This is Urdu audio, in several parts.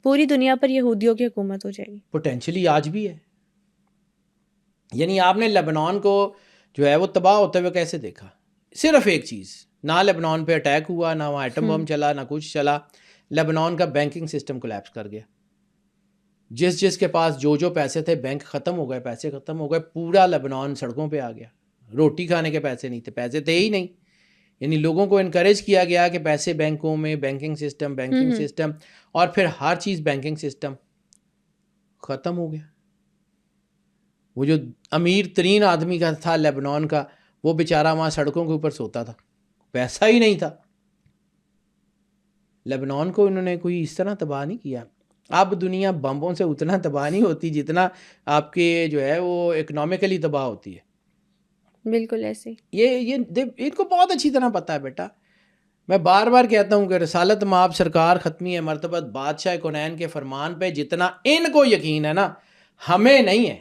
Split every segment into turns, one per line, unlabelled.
پوری دنیا پر یہودیوں کی حکومت ہو جائے گی.
پوٹینشلی آج بھی ہے. یعنی آپ نے لبنان کو جو ہے وہ تباہ ہوتے ہوئے کیسے دیکھا؟ صرف ایک چیز، نہ لبنان پہ اٹیک ہوا، نہ وہاں ایٹم بم چلا، نہ کچھ چلا. لبنان کا بینکنگ سسٹم کولیپس کر گیا. جس کے پاس جو پیسے تھے بینک ختم ہو گئے، پیسے ختم ہو گئے، پورا لبنان سڑکوں پہ آ گیا. روٹی کھانے کے پیسے نہیں تھے، پیسے تھے ہی نہیں. یعنی لوگوں کو انکریج کیا گیا کہ پیسے بینکوں میں، بینکنگ سسٹم اور پھر ہر چیز بینکنگ سسٹم ختم ہو گیا. وہ جو امیر ترین آدمی کا تھا لبنان کا، وہ بیچارہ وہاں سڑکوں کے اوپر سوتا تھا، پیسہ ہی نہیں تھا. لبنان کو انہوں نے کوئی اس طرح تباہ نہیں کیا. اب دنیا بمبوں سے اتنا تباہ نہیں ہوتی جتنا آپ کے جو ہے وہ اکنامکلی تباہ ہوتی ہے.
بالکل ایسے.
یہ ان کو بہت اچھی طرح پتہ ہے بیٹا. میں بار بار کہتا ہوں کہ رسالت مآب سرکار ختمی مرتبت بادشاہ کونین کے فرمان پہ جتنا ان کو یقین ہے نا، ہمیں نہیں ہے.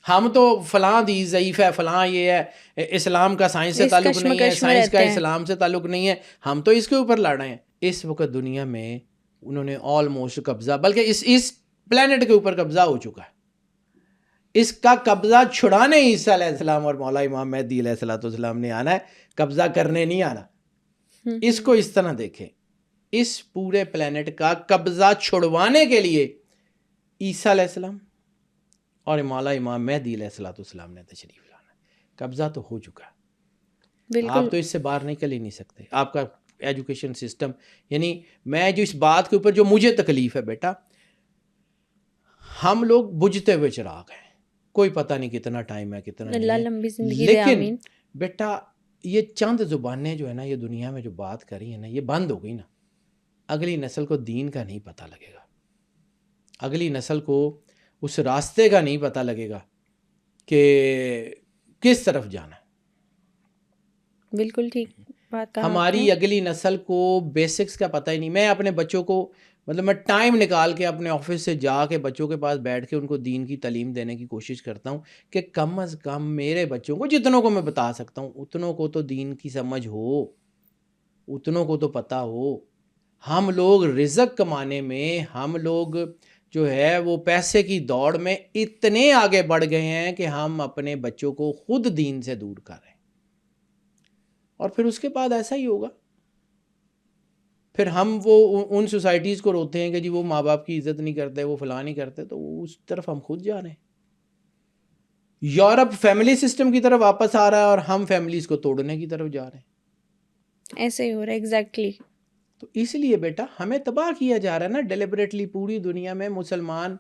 ہم تو فلاں دی ضعیف ہے، فلاں یہ ہے، اسلام کا سائنس سے تعلق نہیں ہے، سائنس کا اسلام سے تعلق نہیں ہے، ہم تو اس کے اوپر لڑ رہے ہیں. اس وقت دنیا میں انہوں نے آلموسٹ قبضہ، بلکہ اس پلانٹ کے اوپر قبضہ ہو چکا ہے. اس کا قبضہ چھڑانے عیسیٰ علیہ السلام اور مولا امام مہدی علیہ السلام نے آنا ہے، قبضہ کرنے نہیں آنا. اس کو اس طرح دیکھیں، اس پورے پلانٹ کا قبضہ چھڑوانے کے لیے عیسیٰ علیہ السلام اور مولا امام مہدی علیہ السلام نے تشریف لانا. قبضہ تو ہو چکا ہے، آپ تو اس سے باہر نکل ہی نہیں سکتے. آپ کا ایجوکیشن سسٹم، یعنی میں جو اس بات کے اوپر جو مجھے تکلیف ہے بیٹا، ہم لوگ بجھتے ہوئے چراغ ہیں، کوئی پتہ نہیں کتنا ٹائم ہے، کتنا نہیں ہے. لیکن بیٹا یہ چند زبانیں جو ہے نا، یہ دنیا میں جو بات کر رہی ہیں نا، یہ بند ہو گئی نا، اگلی نسل کو دین کا نہیں پتہ لگے گا، اگلی نسل کو اس راستے کا نہیں پتہ لگے گا کہ کس طرف جانا ہے.
بالکل ٹھیک بات کہا.
ہماری اگلی نسل کو بیسکس کا پتہ ہی نہیں. میں اپنے بچوں کو مطلب میں ٹائم نکال کے اپنے آفس سے جا کے بچوں کے پاس بیٹھ کے ان کو دین کی تعلیم دینے کی کوشش کرتا ہوں کہ کم از کم میرے بچوں کو، جتنوں کو میں بتا سکتا ہوں، اتنوں کو تو دین کی سمجھ ہو، اتنوں کو تو پتہ ہو. ہم لوگ رزق کمانے میں، ہم لوگ جو ہے وہ پیسے کی دوڑ میں اتنے آگے بڑھ گئے ہیں کہ ہم اپنے بچوں کو خود دین سے دور کر رہے ہیں. اور پھر اس کے بعد ایسا ہی ہوگا. پھر ہم وہ ان سوسائٹیز کو روتے ہیں کہ جی وہ ماں باپ کی عزت نہیں کرتے، وہ فلاں نہیں کرتے، تو اس طرف ہم خود جا رہے ہیں. یورپ فیملی سسٹم کی طرف واپس آ رہا ہے اور ہم فیملیز کو توڑنے کی طرف جا رہے ہیں.
ایسے ہی ہو رہا ہے. ایگزیکٹلی.
تو اس لیے بیٹا ہمیں تباہ کیا جا رہا ہے نا ڈیلیبریٹلی. پوری دنیا میں مسلمان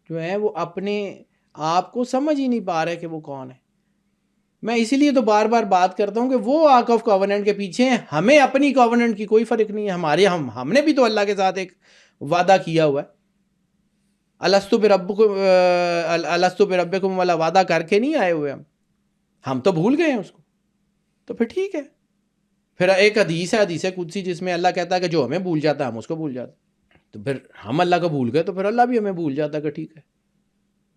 جو ہیں وہ اپنے آپ کو سمجھ ہی نہیں پا رہے کہ وہ کون ہے. میں اسی لیے تو بار بار بات کرتا ہوں کہ وہ آرک آف کووننٹ کے پیچھے ہیں، ہمیں اپنی کووننٹ کی کوئی فرق نہیں ہے. ہم نے بھی تو اللہ کے ساتھ ایک وعدہ کیا ہوا ہے. الستو بربکم والا وعدہ کر کے نہیں آئے ہوئے ہم تو بھول گئے ہیں اس کو. تو پھر ٹھیک ہے. پھر ایک حدیث ہے، حدیث قدسی، جس میں اللہ کہتا ہے کہ جو ہمیں بھول جاتا ہے ہم اس کو بھول جاتے ہیں. تو پھر ہم اللہ کو بھول گئے تو پھر اللہ بھی ہمیں بھول جاتا ہے کہ ٹھیک ہے.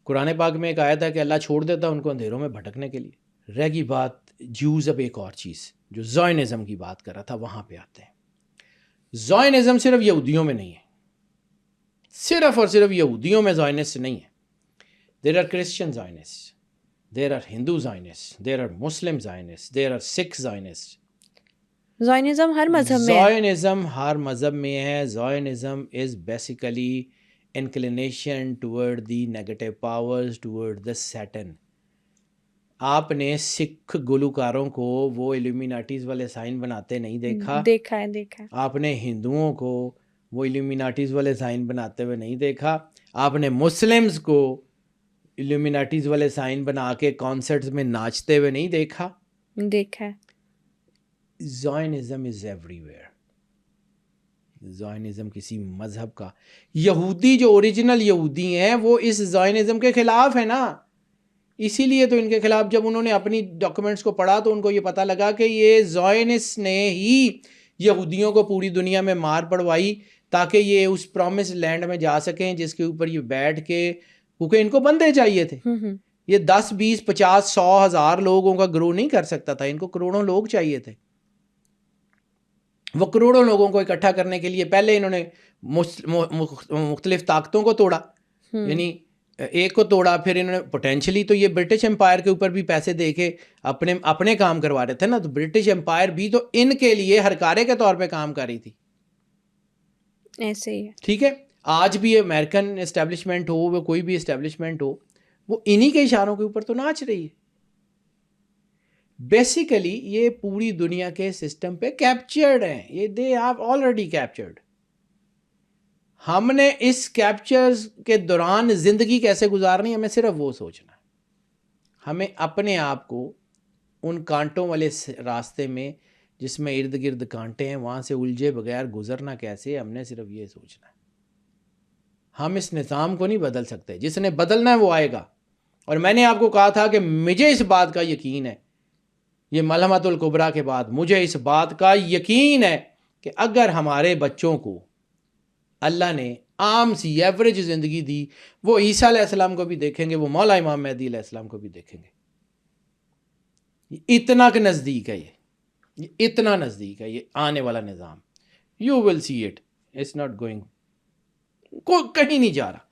قرآن پاک میں ایک آیت ہے کہ اللہ چھوڑ دیتا ہے ان کو اندھیروں میں بھٹکنے کے لیے. رہ گئی بات جیوز. اب ایک اور چیز جو زائنزم کی بات کر رہا تھا، وہاں پہ آتے ہیں. زائنزم صرف یہودیوں میں نہیں ہے، صرف اور صرف یہودیوں میں زائنسٹ نہیں ہے. There are Christian Zionist, there are Hindu Zionist, there are Muslim Zionist, there are Sikh Zionist.
Zionism ہر مذہب میں ہے.
زائنزم ہر مذہب میں ہے. Zionism is basically inclination toward the negative powers, toward the Satan. آپ نے سکھ گلوکاروں کو وہ ایلومیناٹیز والے سائن بناتے نہیں دیکھا.
دیکھا ہے.
آپ نے ہندوؤں کو وہ ایلومیناٹیز والے سائن بناتے ہوئے نہیں دیکھا. آپ نے مسلمز کو ایلومیناٹیز والے سائن بنا کے کانسرٹس میں ناچتے ہوئے نہیں دیکھا.
دیکھا ہے.
Zionism is every where. Zionism کسی مذہب کا، یہودی جو اوریجنل یہودی ہیں وہ اس زائنزم کے خلاف ہے نا. اسی لیے تو ان کے خلاف جب انہوں نے اپنی ڈاکومنٹس کو پڑھا تو ان کو یہ پتہ لگا کہ یہ زائنسٹ نے ہی یہودیوں کو پوری دنیا میں مار پڑوائی تاکہ یہ اس پرومس لینڈ میں جا سکیں جس کے اوپر یہ بیٹھ کے، کیونکہ ان کو بندے چاہیے تھے. یہ 10 20 50 100 1000 لوگوں کا گروہ نہیں کر سکتا تھا، ان کو کروڑوں لوگ چاہیے تھے. وہ کروڑوں لوگوں کو اکٹھا کرنے کے لیے پہلے انہوں نے مختلف طاقتوں کو توڑا، یعنی ایک کو توڑا، پھر انہوں نے پوٹینشلی تو یہ برٹش امپائر کے اوپر بھی پیسے دے کے اپنے کام کروا رہے تھے نا، تو برٹش امپائر بھی تو ان کے لیے ہرکارے کے طور پہ کام کر رہی تھی.
ایسے ہی ہے.
ٹھیک ہے، آج بھی امریکن اسٹیبلشمنٹ ہو، وہ کوئی بھی اسٹیبلشمنٹ ہو، وہ انہی کے اشاروں کے اوپر تو ناچ رہی ہے. بیسیکلی یہ پوری دنیا کے سسٹم پہ کیپچرڈ ہیں، یہ دے ہیو آلریڈی کیپچرڈ. ہم نے اس کیپچرز کے دوران زندگی کیسے گزارنی، ہمیں صرف وہ سوچنا ہے. ہمیں اپنے آپ کو ان کانٹوں والے راستے میں جس میں ارد گرد کانٹے ہیں وہاں سے الجھے بغیر گزرنا کیسے، ہم نے صرف یہ سوچنا ہے. ہم اس نظام کو نہیں بدل سکتے، جس نے بدلنا ہے وہ آئے گا. اور میں نے آپ کو کہا تھا کہ مجھے اس بات کا یقین ہے، یہ ملحمۃ الکبریٰ کے بعد مجھے اس بات کا یقین ہے کہ اگر ہمارے بچوں کو اللہ نے عام سی ایوریج زندگی دی، وہ عیسیٰ علیہ السلام کو بھی دیکھیں گے، وہ مولا امام مہدی علیہ السلام کو بھی دیکھیں گے. اتنا کہ نزدیک ہے، یہ اتنا نزدیک ہے یہ آنے والا نظام. You will see it, it's not going, کہیں نہیں جا رہا.